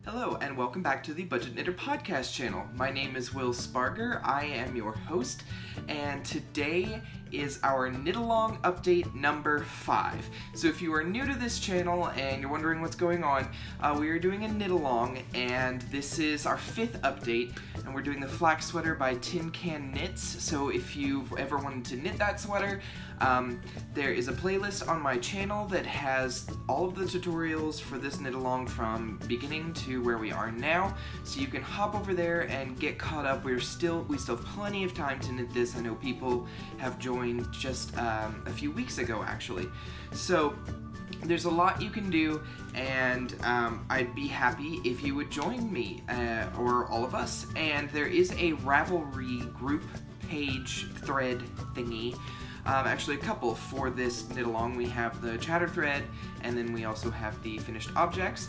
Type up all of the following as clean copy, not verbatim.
Hello and welcome back to the Budget Knitter podcast channel. My name is WSpargurKnits. I am your host, and today is our knit along update number 5. So if you are new to this channel and you're wondering what's going on, we are doing a knit along, and this is our 5th update, and we're doing the flax sweater by Tin Can Knits. So if you've ever wanted to knit that sweater, there is a playlist on my channel that has all of the tutorials for this knit along from beginning to where we are now, so you can hop over there and get caught up. We still have plenty of time to knit this. I know people have joined just a few weeks ago actually, so there's a lot you can do, and I'd be happy if you would join me or all of us. And there is a Ravelry group page thread thingy. Actually a couple for this knit along. We have the chatter thread, and then we also have the finished objects.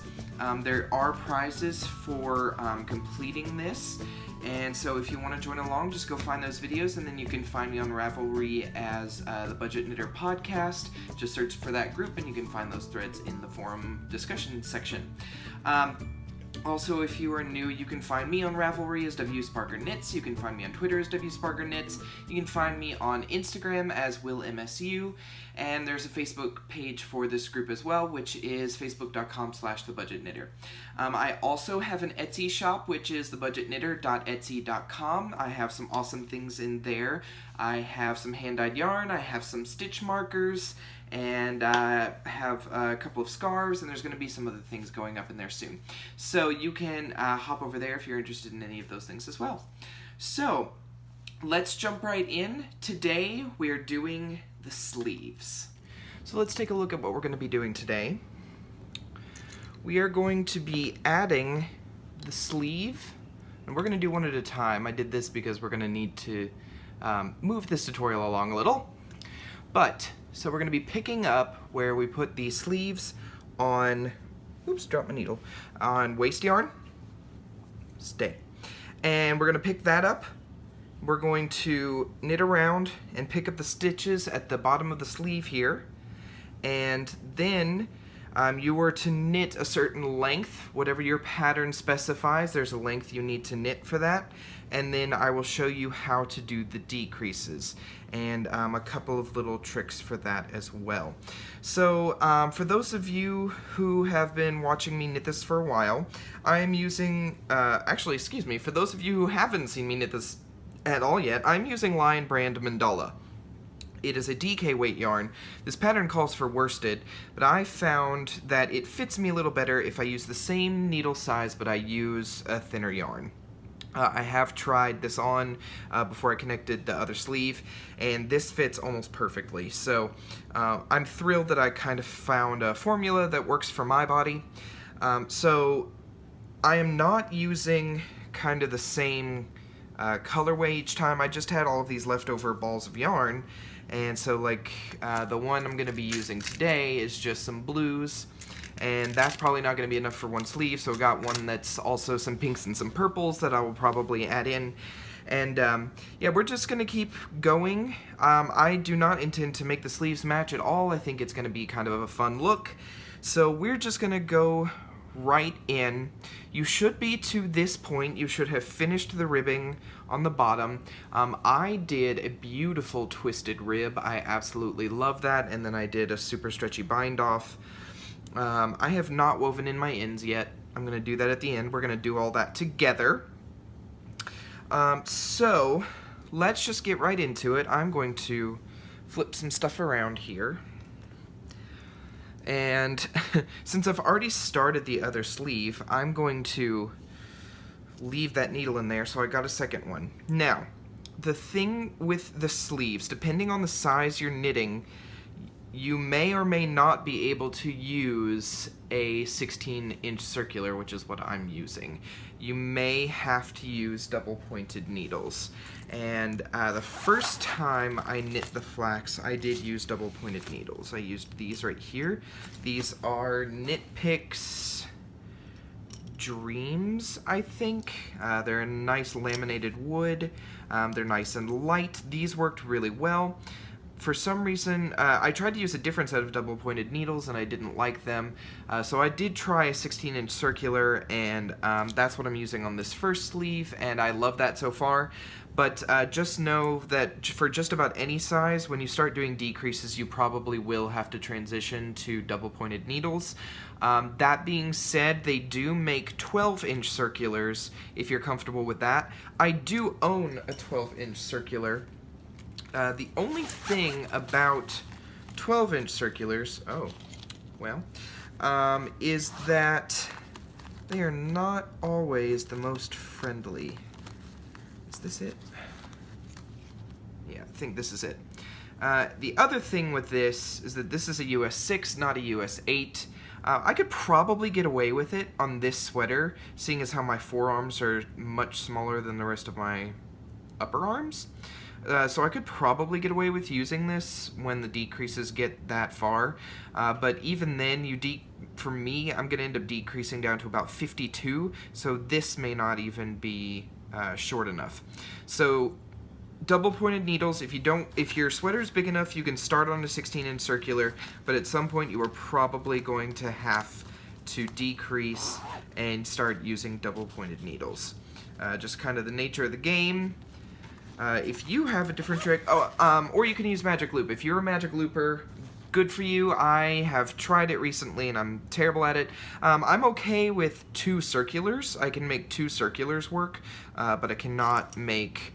There are prizes for completing this, and so if you want to join along, just go find those videos, and then you can find me on Ravelry as the Budget Knitter Podcast. Just search for that group and you can find those threads in the forum discussion section. Also, if you are new, you can find me on Ravelry as WSpargurKnits. You can find me on Twitter as WSpargurKnits. You can find me on Instagram as WillMSU. And there's a Facebook page for this group as well, which is facebook.com/thebudgetknitter. I also have an Etsy shop, which is thebudgetknitter.etsy.com. I have some awesome things in there. I have some hand-dyed yarn, I have some stitch markers, and I have a couple of scarves, and there's going to be some other things going up in there soon. So you can hop over there if you're interested in any of those things as well. So let's jump right in. Today we're doing the sleeves. So let's take a look at what we're going to be doing today. We are going to be adding the sleeve, and we're going to do one at a time. I did this because we're going to need to move this tutorial along a little. So we're going to be picking up where we put the sleeves on, oops, dropped my needle, on waste yarn, stay. And we're going to pick that up. We're going to knit around and pick up the stitches at the bottom of the sleeve here. And then you are to knit a certain length, whatever your pattern specifies. There's a length you need to knit for that. And then I will show you how to do the decreases and a couple of little tricks for that as well. So for those of you who have been watching me knit this for a while, I am using, for those of you who haven't seen me knit this at all yet, I'm using Lion Brand Mandala. It is a DK weight yarn. This pattern calls for worsted, but I found that it fits me a little better if I use the same needle size, but I use a thinner yarn. I have tried this on before I connected the other sleeve, and this fits almost perfectly. So I'm thrilled that I kind of found a formula that works for my body. So I am not using kind of the same colorway each time. I just had all of these leftover balls of yarn, and so like the one I'm going to be using today is just some blues, and that's probably not going to be enough for one sleeve, so I got one that's also some pinks and some purples that I will probably add in. And yeah, we're just going to keep going. I do not intend to make the sleeves match at all. I think it's going to be kind of a fun look, so we're just going to go right in. You should be, to this point, you should have finished the ribbing on the bottom. I did a beautiful twisted rib. I absolutely love that, and then I did a super stretchy bind off. I have not woven in my ends yet. I'm going to do that at the end. We're going to do all that together. So let's just get right into it. I'm going to flip some stuff around here. And since I've already started the other sleeve, I'm going to leave that needle in there, so I got a second one. Now, the thing with the sleeves, depending on the size you're knitting, you may or may not be able to use a 16-inch circular, which is what I'm using. You may have to use double-pointed needles. And the first time I knit the flax, I did use double-pointed needles. I used these right here. These are Knit Picks Dreams, I think. They're a nice laminated wood. They're nice and light. These worked really well. for some reason, I tried to use a different set of double-pointed needles, and I didn't like them. So I did try a 16-inch circular, and that's what I'm using on this first sleeve, and I love that so far. But just know that for just about any size, when you start doing decreases, you probably will have to transition to double-pointed needles. That being said, they do make 12-inch circulars, if you're comfortable with that. I do own a 12-inch circular. The only thing about 12-inch circulars, is that they are not always the most friendly. Is this it? Yeah, I think this is it. The other thing with this is that this is a US 6, not a US 8. I could probably get away with it on this sweater, seeing as how my forearms are much smaller than the rest of my upper arms. So I could probably get away with using this when the decreases get that far, but even then, for me, I'm going to end up decreasing down to about 52, so this may not even be short enough. So double-pointed needles, if your sweater is big enough, you can start on a 16-inch circular, but at some point you are probably going to have to decrease and start using double-pointed needles. Just kind of the nature of the game. If you have a different trick, or you can use magic loop. If you're a magic looper, good for you. I have tried it recently and I'm terrible at it. I'm okay with 2 circulars. I can make 2 circulars work, but I cannot make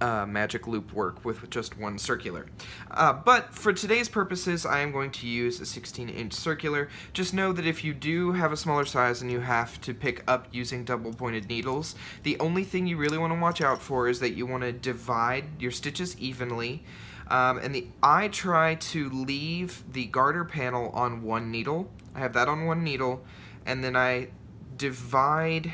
magic loop work with just 1 circular. But for today's purposes, I am going to use a 16-inch circular. Just know that if you do have a smaller size and you have to pick up using double-pointed needles, the only thing you really want to watch out for is that you want to divide your stitches evenly. I try to leave the garter panel on 1 needle. I have that on 1 needle, and then I divide.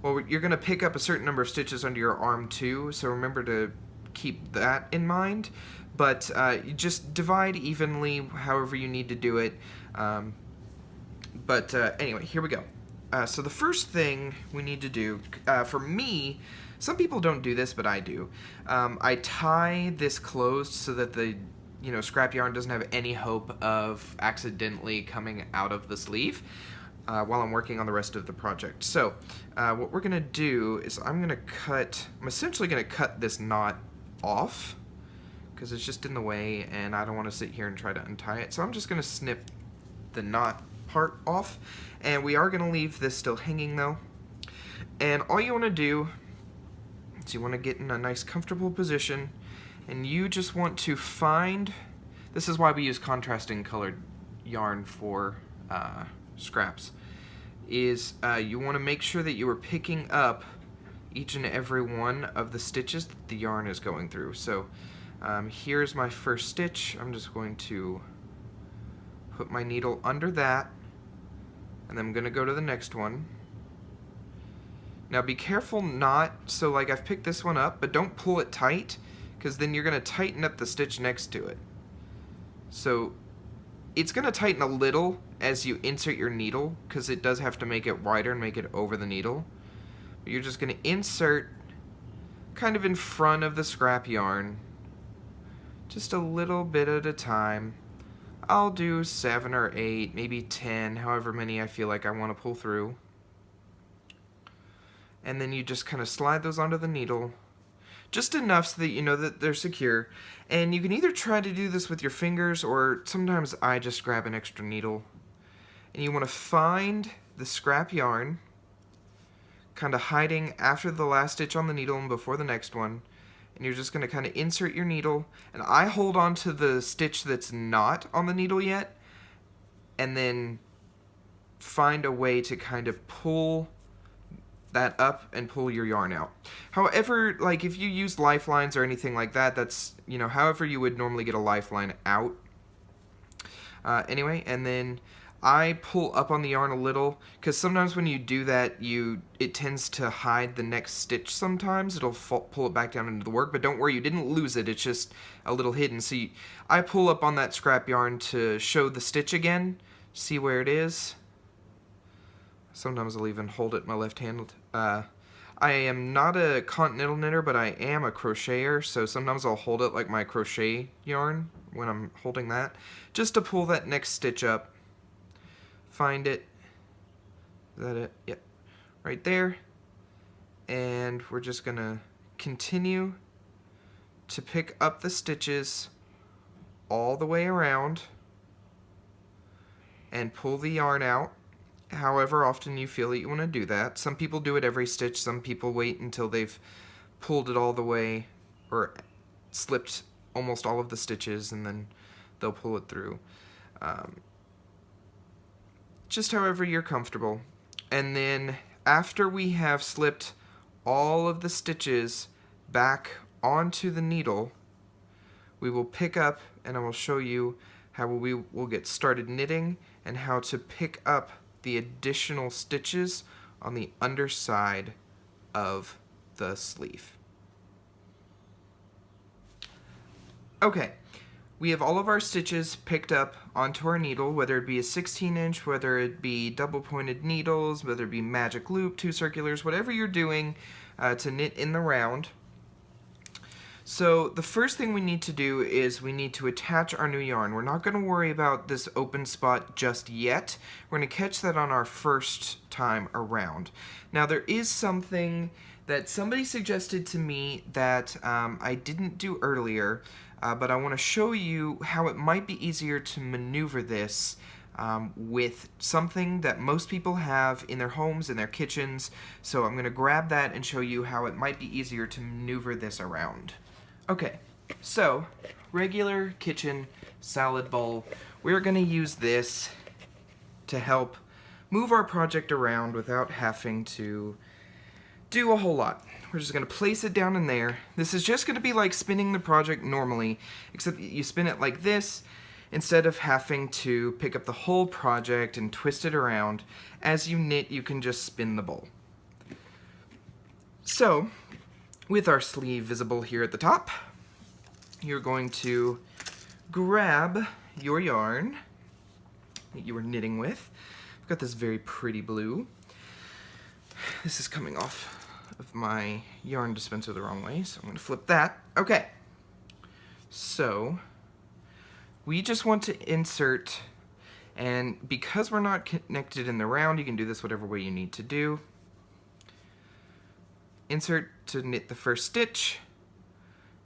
Well, you're going to pick up a certain number of stitches under your arm too, so remember to keep that in mind. But you just divide evenly however you need to do it. Anyway, here we go. So the first thing we need to do, for me, some people don't do this, but I do. I tie this closed so that the scrap yarn doesn't have any hope of accidentally coming out of the sleeve while I'm working on the rest of the project. So what we're gonna do is I'm essentially gonna cut this knot off because it's just in the way and I don't want to sit here and try to untie it. So I'm just gonna snip the knot part off, and we are gonna leave this still hanging though. And all you want to do is you want to get in a nice comfortable position, and you just want to find, this is why we use contrasting colored yarn for scraps, is you want to make sure that you are picking up each and every one of the stitches that the yarn is going through. So here's my first stitch. I'm just going to put my needle under that, and then I'm going to go to the next one. Now be careful so like I've picked this one up, but don't pull it tight, because then you're going to tighten up the stitch next to it. So it's going to tighten a little as you insert your needle, because it does have to make it wider and make it over the needle. But you're just going to insert kind of in front of the scrap yarn, just a little bit at a time. I'll do 7 or 8, maybe 10, however many I feel like I want to pull through. And then you just kind of slide those onto the needle, just enough so that you know that they're secure. And you can either try to do this with your fingers, or sometimes I just grab an extra needle. And you want to find the scrap yarn, kind of hiding after the last stitch on the needle and before the next one. And you're just going to kind of insert your needle, and I hold on to the stitch that's not on the needle yet, and then find a way to kind of pull that up and pull your yarn out. However, like if you use lifelines or anything like that, that's, however you would normally get a lifeline out. Anyway, and then I pull up on the yarn a little, because sometimes when you do that, it tends to hide the next stitch sometimes. It'll pull it back down into the work, but don't worry, you didn't lose it, it's just a little hidden. So I pull up on that scrap yarn to show the stitch again, see where it is. Sometimes I'll even hold it in my left hand. I am not a continental knitter, but I am a crocheter, so sometimes I'll hold it like my crochet yarn when I'm holding that, just to pull that next stitch up. Find it. Is that it? Yep. Right there. And we're just going to continue to pick up the stitches all the way around and pull the yarn out however often you feel that you want to do that. Some people do it every stitch, some people wait until they've pulled it all the way or slipped almost all of the stitches and then they'll pull it through. Just however you're comfortable. And then after we have slipped all of the stitches back onto the needle, we will pick up and I will show you how we will get started knitting and how to pick up the additional stitches on the underside of the sleeve. Okay, we have all of our stitches picked up onto our needle, whether it be a 16-inch, whether it be double-pointed needles, whether it be magic loop, 2 circulars, whatever you're doing to knit in the round. So the first thing we need to do is we need to attach our new yarn. We're not going to worry about this open spot just yet. We're going to catch that on our first time around. Now there is something that somebody suggested to me that I didn't do earlier, but I want to show you how it might be easier to maneuver this with something that most people have in their homes, in their kitchens. So I'm going to grab that and show you how it might be easier to maneuver this around. Okay, so regular kitchen salad bowl. We're going to use this to help move our project around without having to do a whole lot. We're just going to place it down in there. This is just going to be like spinning the project normally, except you spin it like this instead of having to pick up the whole project and twist it around. As you knit, you can just spin the bowl. So, with our sleeve visible here at the top, you're going to grab your yarn that you were knitting with. I've got this very pretty blue. This is coming off of my yarn dispenser the wrong way, so I'm going to flip that. Okay, so we just want to insert, and because we're not connected in the round, you can do this whatever way you need to do. Insert to knit the first stitch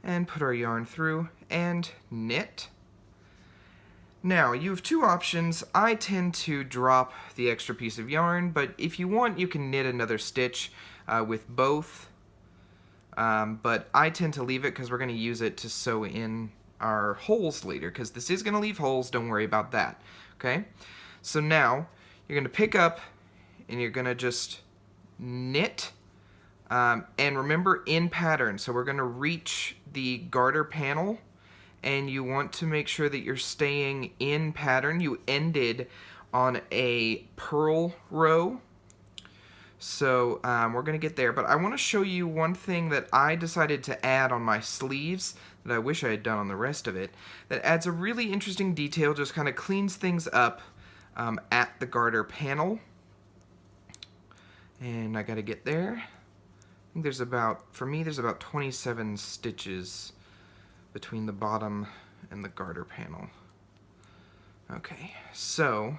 and put our yarn through and knit. Now you have 2 options. I tend to drop the extra piece of yarn, but if you want you can knit another stitch with both, but I tend to leave it because we're going to use it to sew in our holes later, because this is going to leave holes, don't worry about that. Okay, so now you're going to pick up and you're going to just knit. And remember, in pattern, so we're going to reach the garter panel, and you want to make sure that you're staying in pattern. You ended on a purl row, so we're going to get there. But I want to show you one thing that I decided to add on my sleeves that I wish I had done on the rest of it, that adds a really interesting detail, just kind of cleans things up at the garter panel. And I got to get there. I think there's about, for me, there's about 27 stitches between the bottom and the garter panel. Okay, so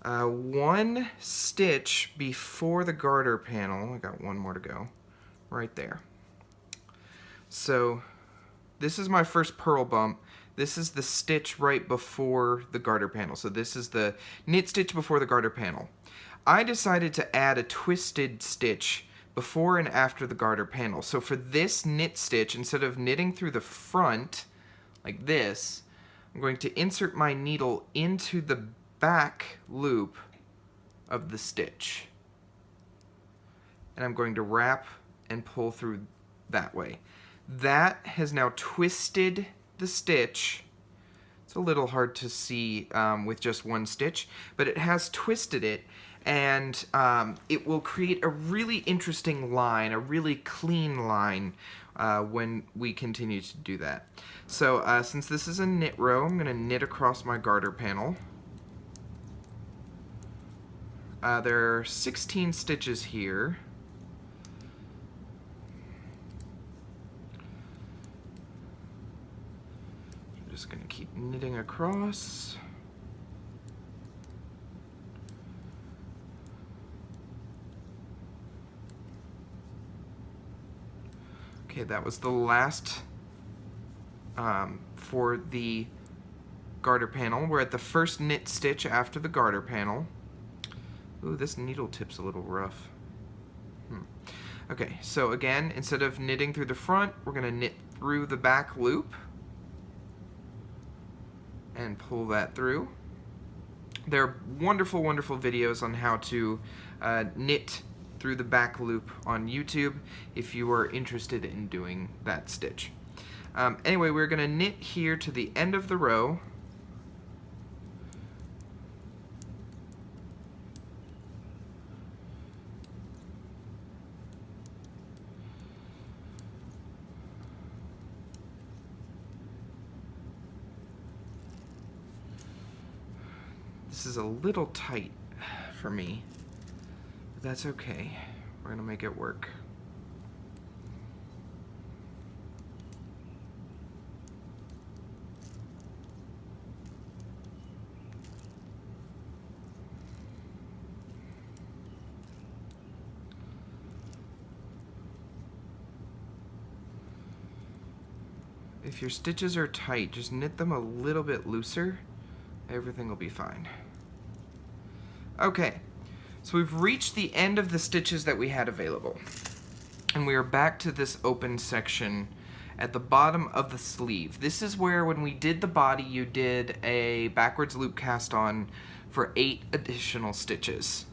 1 stitch before the garter panel, I got 1 more to go, right there. So this is my first purl bump. This is the stitch right before the garter panel. So this is the knit stitch before the garter panel. I decided to add a twisted stitch before and after the garter panel. So for this knit stitch, instead of knitting through the front like this, I'm going to insert my needle into the back loop of the stitch. And I'm going to wrap and pull through that way. That has now twisted the stitch. It's a little hard to see with just 1 stitch, but it has twisted it. And it will create a really interesting line, a really clean line when we continue to do that. So since this is a knit row, I'm going to knit across my garter panel. There are 16 stitches here. knitting across. Okay, that was the last for the garter panel. We're at the first knit stitch after the garter panel. Ooh, this needle tip's a little rough. Okay, so again, instead of knitting through the front, we're going to knit through the back loop and pull that through. There are wonderful, wonderful videos on how to knit through the back loop on YouTube if you are interested in doing that stitch. Anyway, we're going to knit here to the end of the row. This is a little tight for me, but that's okay. We're gonna make it work. If your stitches are tight, just knit them a little bit looser. Everything will be fine. Okay, so we've reached the end of the stitches that we had available. And we are back to this open section at the bottom of the sleeve. This is where, when we did the body, you did a backwards loop cast on for 8 additional stitches.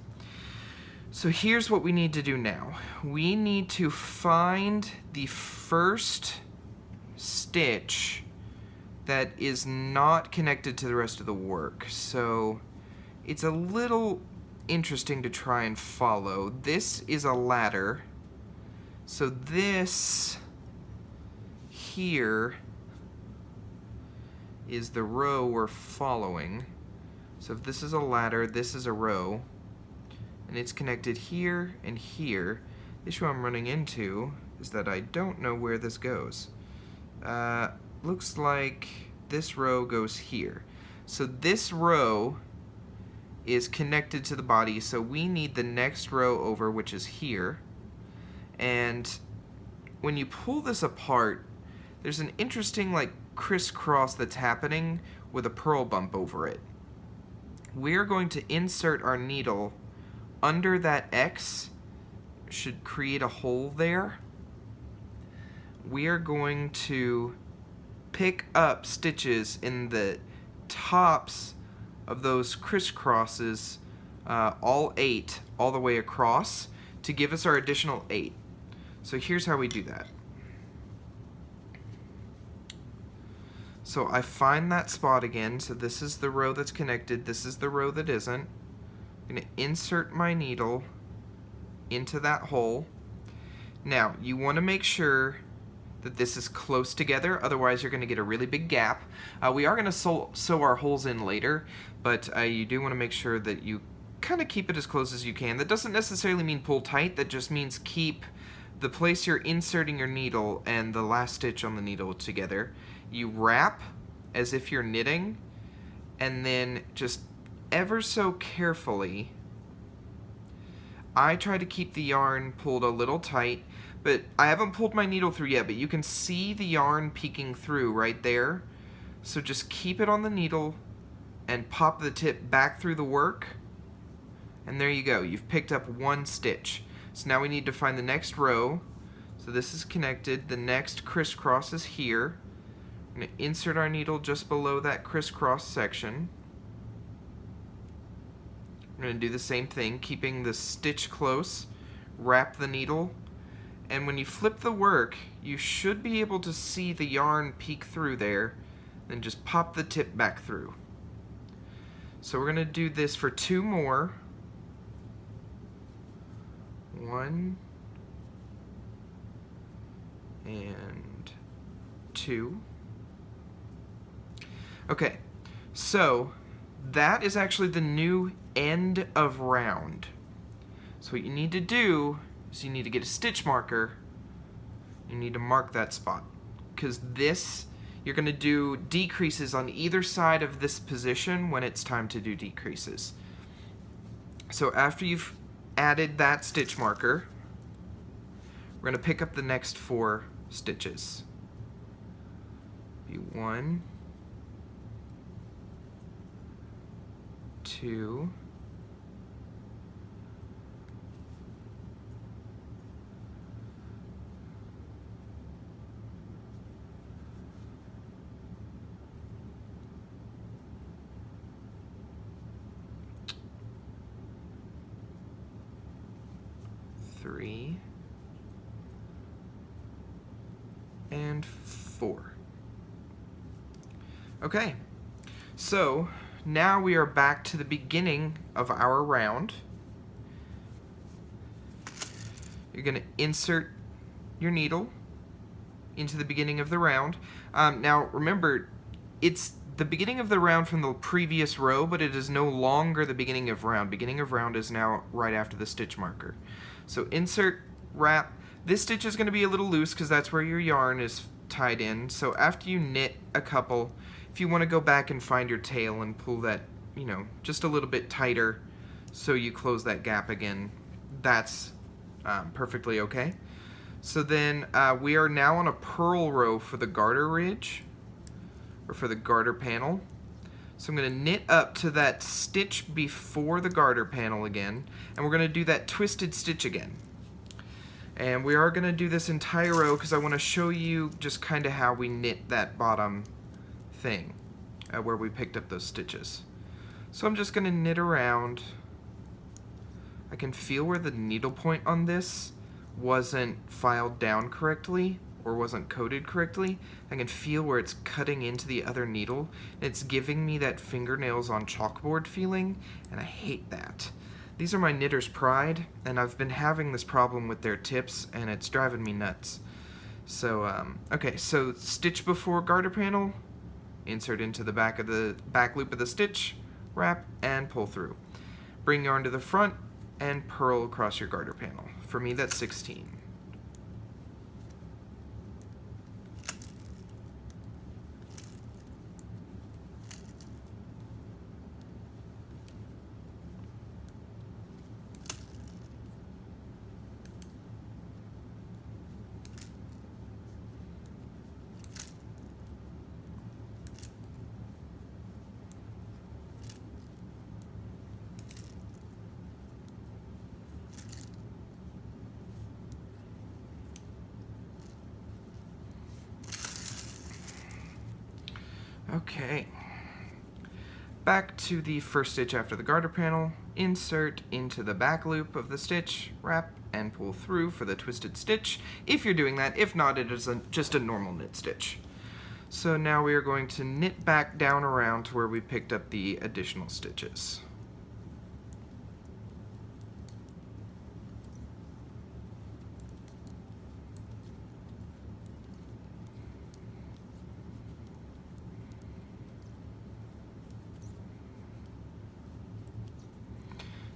So here's what we need to do now. We need to find the first stitch that is not connected to the rest of the work. So it's a little interesting to try and follow. This is a ladder. So this here is the row we're following. So if this is a ladder, this is a row, and it's connected here and here. The issue I'm running into is that I don't know where this goes. Looks like this row goes here. So this row is connected to the body, so we need the next row over, which is here. And when you pull this apart, there's an interesting like crisscross that's happening with a purl bump over it. We're going to insert our needle under that X, should create a hole there. We are going to pick up stitches in the tops of those crisscrosses, all 8, all the way across, to give us our additional 8. So here's how we do that. So I find that spot again, so this is the row that's connected, this is the row that isn't. I'm going to insert my needle into that hole. Now, you want to make sure that this is close together, otherwise you're going to get a really big gap. We are going to sew our holes in later, but you do want to make sure that you kind of keep it as close as you can. That doesn't necessarily mean pull tight, that just means keep the place you're inserting your needle and the last stitch on the needle together. You wrap as if you're knitting, and then just ever so carefully, I try to keep the yarn pulled a little tight, but I haven't pulled my needle through yet, but you can see the yarn peeking through right there. So just keep it on the needle and pop the tip back through the work, and there you go. You've picked up 1 stitch. So now we need to find the next row. So this is connected. The next crisscross is here. I'm going to insert our needle just below that crisscross section. I'm going to do the same thing, keeping the stitch close, wrap the needle, and when you flip the work, you should be able to see the yarn peek through there, then just pop the tip back through. So we're going to do this for 2 more. 1 and 2. Okay, so that is actually the new end of round. So what you need to do is you need to get a stitch marker. You need to mark that spot, because this, you're going to do decreases on either side of this position when it's time to do decreases. So after you've added that stitch marker, we're going to pick up the next 4 stitches. Be 1, 2, 3, and 4. Okay, so now we are back to the beginning of our round. You're going to insert your needle into the beginning of the round. Now remember, it's the beginning of the round from the previous row, but it is no longer the beginning of round. Beginning of round is now right after the stitch marker. So insert, wrap. This stitch is going to be a little loose because that's where your yarn is tied in. So after you knit a couple, if you want to go back and find your tail and pull that, just a little bit tighter so you close that gap again, that's perfectly okay. So then we are now on a purl row for the garter ridge, or for the garter panel. So I'm going to knit up to that stitch before the garter panel again, and we're going to do that twisted stitch again. And we are going to do this entire row because I want to show you just kind of how we knit that bottom thing where we picked up those stitches. So I'm just going to knit around. I can feel where the needle point on this wasn't filed down correctly or wasn't coded correctly. I can feel where it's cutting into the other needle. It's giving me that fingernails on chalkboard feeling, and I hate that. These are my knitter's pride, and I've been having this problem with their tips, and it's driving me nuts. So, okay, so stitch before garter panel, insert into the back loop of the stitch, wrap, and pull through. Bring yarn to the front, and purl across your garter panel. For me, that's 16. Okay, back to the first stitch after the garter panel, insert into the back loop of the stitch, wrap, and pull through for the twisted stitch, if you're doing that. If not, it is just a normal knit stitch. So now we are going to knit back down around to where we picked up the additional stitches.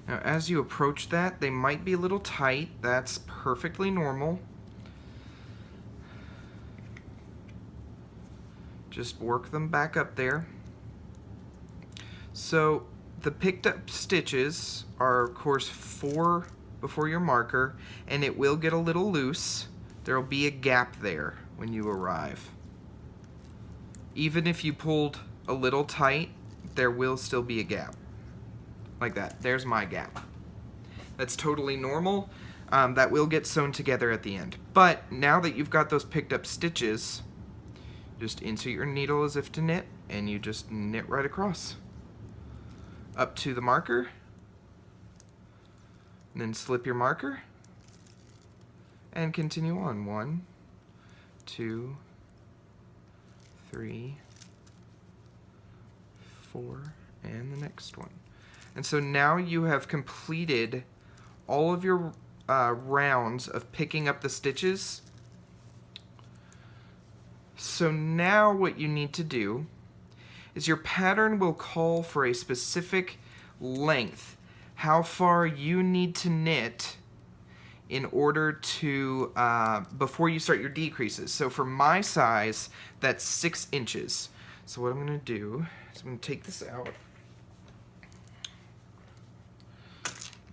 Now, as you approach that, they might be a little tight. That's perfectly normal. Just work them back up there. So the picked up stitches are, of course, 4 before your marker, and it will get a little loose. There will be a gap there when you arrive. Even if you pulled a little tight, there will still be a gap. Like that. There's my gap. That's totally normal. That will get sewn together at the end. But now that you've got those picked up stitches, just insert your needle as if to knit, and you just knit right across. Up to the marker, and then slip your marker, and continue on. 1, 2, 3, 4, and the next one. And so now you have completed all of your rounds of picking up the stitches. So now what you need to do is your pattern will call for a specific length, how far you need to knit in order to, before you start your decreases. So for my size, that's 6 inches. So what I'm going to do is I'm going to take this out.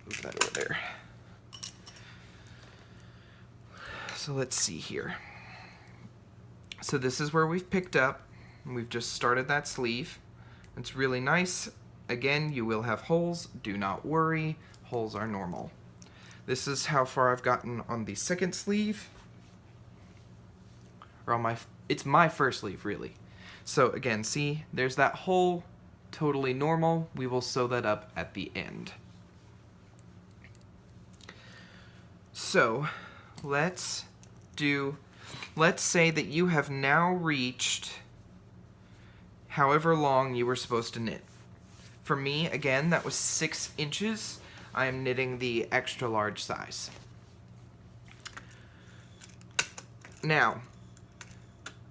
Move that over there. So let's see here. So this is where we've picked up. We've just started that sleeve. It's really nice. Again, you will have holes. Do not worry. Holes are normal. This is how far I've gotten on the second sleeve. Or on it's my first sleeve, really. So again, see, there's that hole. Totally normal. We will sew that up at the end. So, let's say that you have now reached however long you were supposed to knit. For me, again, that was 6 inches. I am knitting the extra large size. Now,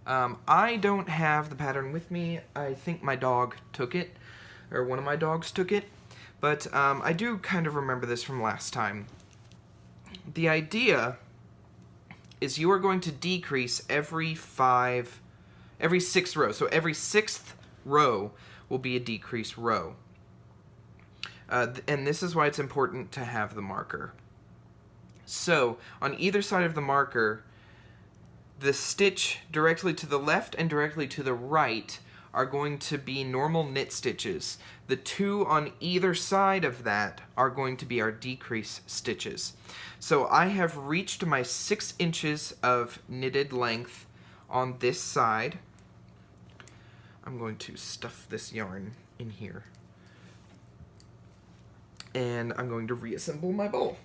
I don't have the pattern with me. I think my dog took it, or one of my dogs took it, but I do kind of remember this from last time. The idea is you are going to decrease every 6th row. So every 6th row will be a decrease row. And this is why it's important to have the marker. So on either side of the marker, the stitch directly to the left and directly to the right are going to be normal knit stitches. The two on either side of that are going to be our decrease stitches. So I have reached my 6 inches of knitted length on this side. I'm going to stuff this yarn in here. And I'm going to reassemble my bowl.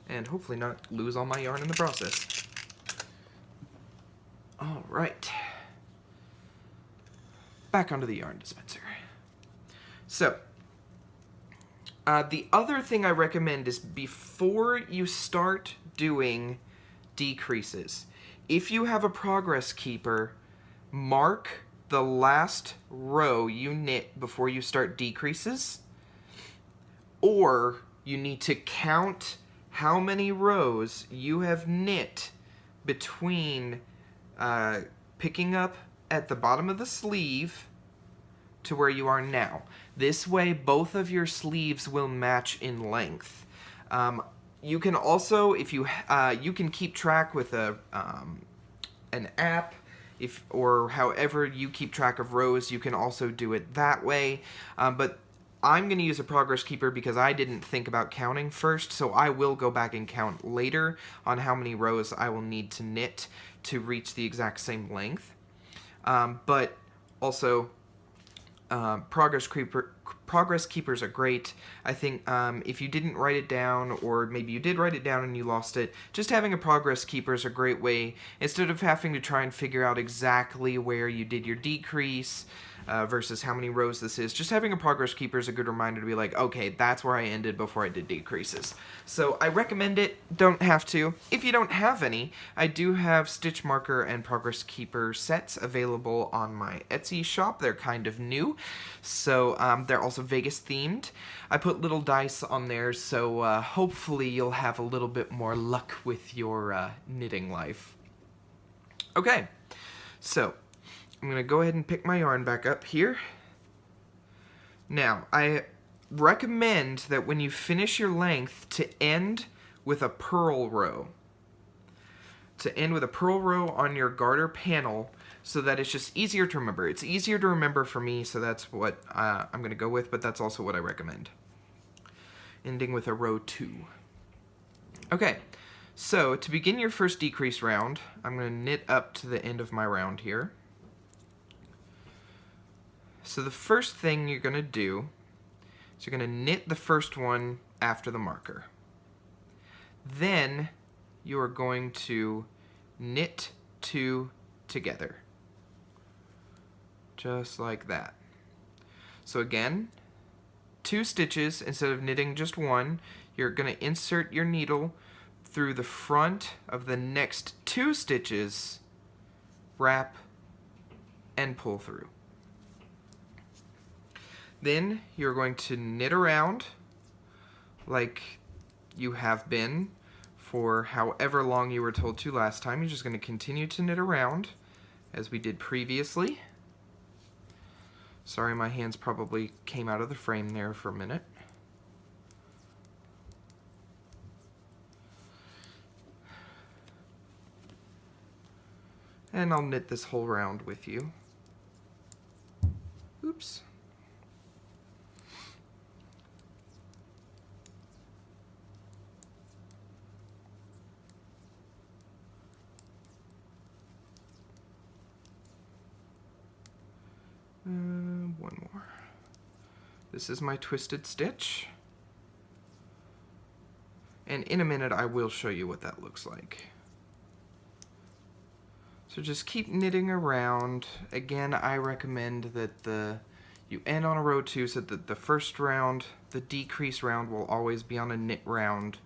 And hopefully not lose all my yarn in the process. All right. Back onto the yarn dispenser. So, the other thing I recommend is before you start doing decreases, if you have a progress keeper, mark the last row you knit before you start decreases, or you need to count how many rows you have knit between picking up at the bottom of the sleeve to where you are now. This way, both of your sleeves will match in length. You can also, if you you can keep track with an app, or however you keep track of rows. You can also do it that way. But I'm going to use a progress keeper because I didn't think about counting first, so I will go back and count later on how many rows I will need to knit to reach the exact same length. But also, progress keepers are great. I think if you didn't write it down, or maybe you did write it down and you lost it, just having a progress keeper is a great way, instead of having to try and figure out exactly where you did your decrease versus how many rows this is. Just having a progress keeper is a good reminder to be like, okay, that's where I ended before I did decreases. So I recommend it. Don't have to. If you don't have any, I do have stitch marker and progress keeper sets available on my Etsy shop. They're kind of new, so they're also Vegas themed. I put little dice on there, so hopefully you'll have a little bit more luck with your knitting life. Okay, so I'm going to go ahead and pick my yarn back up here. Now, I recommend that when you finish your length to end with a purl row. To end with a purl row on your garter panel so that it's just easier to remember. It's easier to remember for me, so that's what I'm going to go with, but that's also what I recommend. Ending with a row 2. Okay, so to begin your first decrease round, I'm going to knit up to the end of my round here. So the first thing you're going to do is you're going to knit the first one after the marker. Then you are going to knit 2 together. Just like that. So again, 2 stitches instead of knitting just 1. You're going to insert your needle through the front of the next 2 stitches, wrap, and pull through. Then you're going to knit around like you have been for however long you were told to last time. You're just going to continue to knit around as we did previously. Sorry, my hands probably came out of the frame there for a minute. And I'll knit this whole round with you. Oops. One more. This is my twisted stitch. And in a minute I will show you what that looks like. So just keep knitting around. Again, I recommend that you end on a row 2 so that the first round, the decrease round, will always be on a knit round.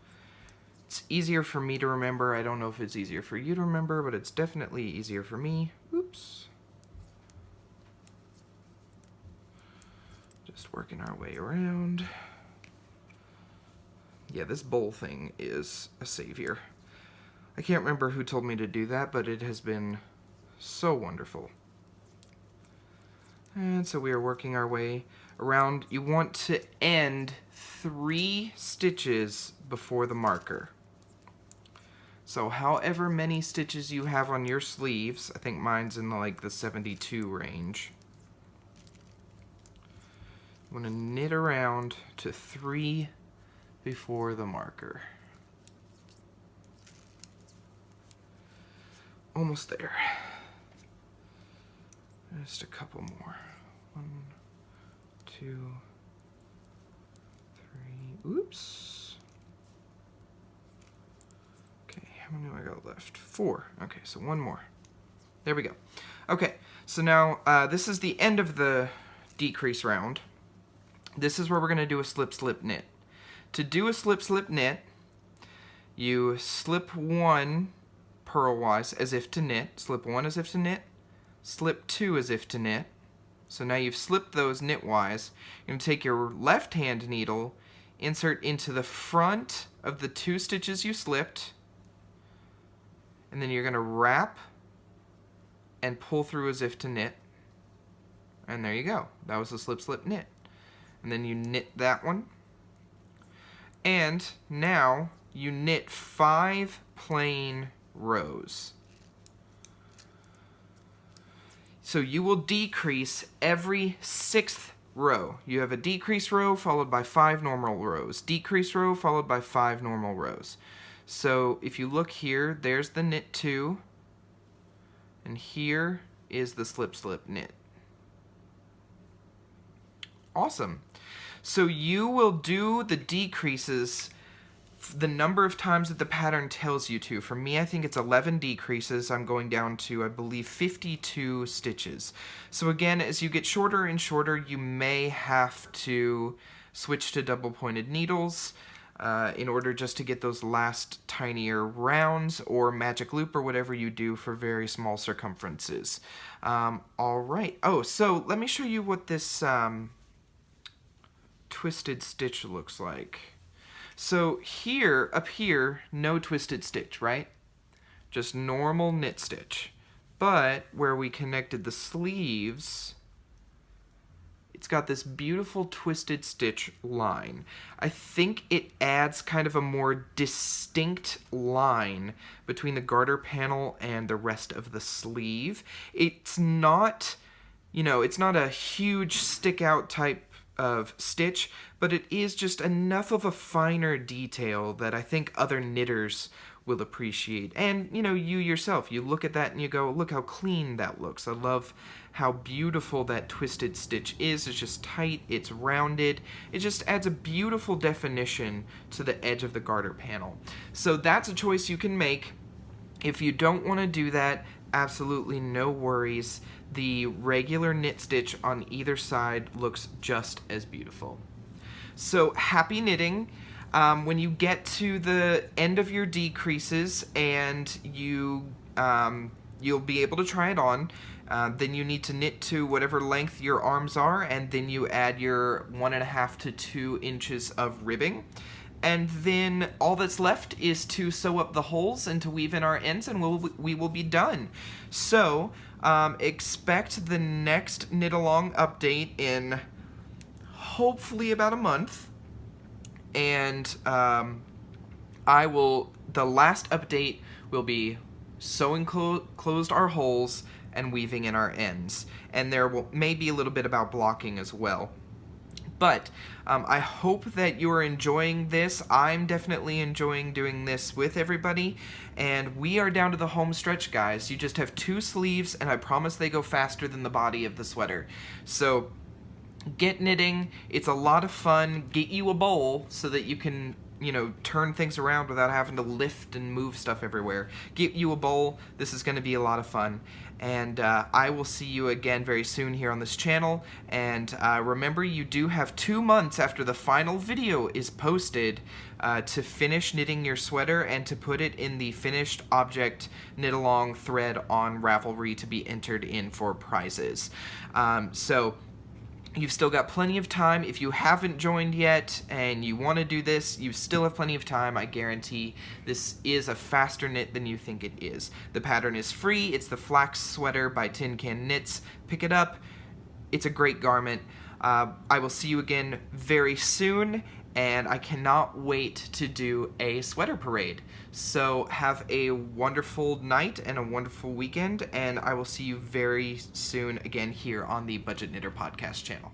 It's easier for me to remember. I don't know if it's easier for you to remember, but it's definitely easier for me. Oops. Just working our way around. Yeah, this bowl thing is a savior. I can't remember who told me to do that, but it has been so wonderful. And so we are working our way around. You want to end 3 stitches before the marker. So however many stitches you have on your sleeves, I think mine's in the 72 range. I'm going to knit around to 3 before the marker. Almost there. Just a couple more. 1, 2, 3. Oops. Okay, how many do I got left? 4. Okay, so 1 more. There we go. Okay, so now this is the end of the decrease round. This is where we're going to do a slip-slip knit. To do a slip-slip knit, you slip 1 purlwise as if to knit, slip 1 as if to knit, slip 2 as if to knit. So now you've slipped those knitwise. You're going to take your left hand needle, insert into the front of the 2 stitches you slipped, and then you're going to wrap and pull through as if to knit. And there you go. That was a slip-slip knit. And then you knit that one. And now you knit 5 plain rows. So you will decrease every 6th row. You have a decrease row followed by 5 normal rows. Decrease row followed by 5 normal rows. So if you look here, there's the knit 2. And here is the slip-slip knit. Awesome. So you will do the decreases the number of times that the pattern tells you to. For me, I think it's 11 decreases. I'm going down to, I believe, 52 stitches. So again, as you get shorter and shorter, you may have to switch to double-pointed needles in order just to get those last tinier rounds, or magic loop, or whatever you do for very small circumferences. All right. Oh, so let me show you what this twisted stitch looks like. So here, up here, no twisted stitch, right? Just normal knit stitch. But where we connected the sleeves, it's got this beautiful twisted stitch line. I think it adds kind of a more distinct line between the garter panel and the rest of the sleeve. It's not, it's not a huge stick out type of stitch, but it is just enough of a finer detail that I think other knitters will appreciate. And you yourself, you look at that and you go, look how clean that looks. I love how beautiful that twisted stitch is. It's just tight, it's rounded. It just adds a beautiful definition to the edge of the garter panel. So that's a choice you can make. If you don't want to do that, absolutely no worries. The regular knit stitch on either side looks just as beautiful. So happy knitting. When you get to the end of your decreases and you'll be able to try it on, then you need to knit to whatever length your arms are, and then you add your 1.5 to 2 inches of ribbing. and then all that's left is to sew up the holes and to weave in our ends, and we will be done. So expect the next knit along update in hopefully about a month, and the last update will be sewing closed our holes and weaving in our ends, and there may be a little bit about blocking as well. But I hope that you're enjoying this. I'm definitely enjoying doing this with everybody, and we are down to the home stretch, guys. You just have 2 sleeves, and I promise they go faster than the body of the sweater. So get knitting. It's a lot of fun. Get you a bowl so that you can, turn things around without having to lift and move stuff everywhere. Get you a bowl. This is going to be a lot of fun. And I will see you again very soon here on this channel. And remember, you do have 2 months after the final video is posted to finish knitting your sweater and to put it in the finished object knit along thread on Ravelry to be entered in for prizes. So you've still got plenty of time. If you haven't joined yet and you want to do this, you still have plenty of time. I guarantee this is a faster knit than you think it is. The pattern is free. It's the Flax Sweater by Tin Can Knits. Pick it up. It's a great garment. I will see you again very soon, and I cannot wait to do a sweater parade. So have a wonderful night and a wonderful weekend, and I will see you very soon again here on the Budget Knitter Podcast channel.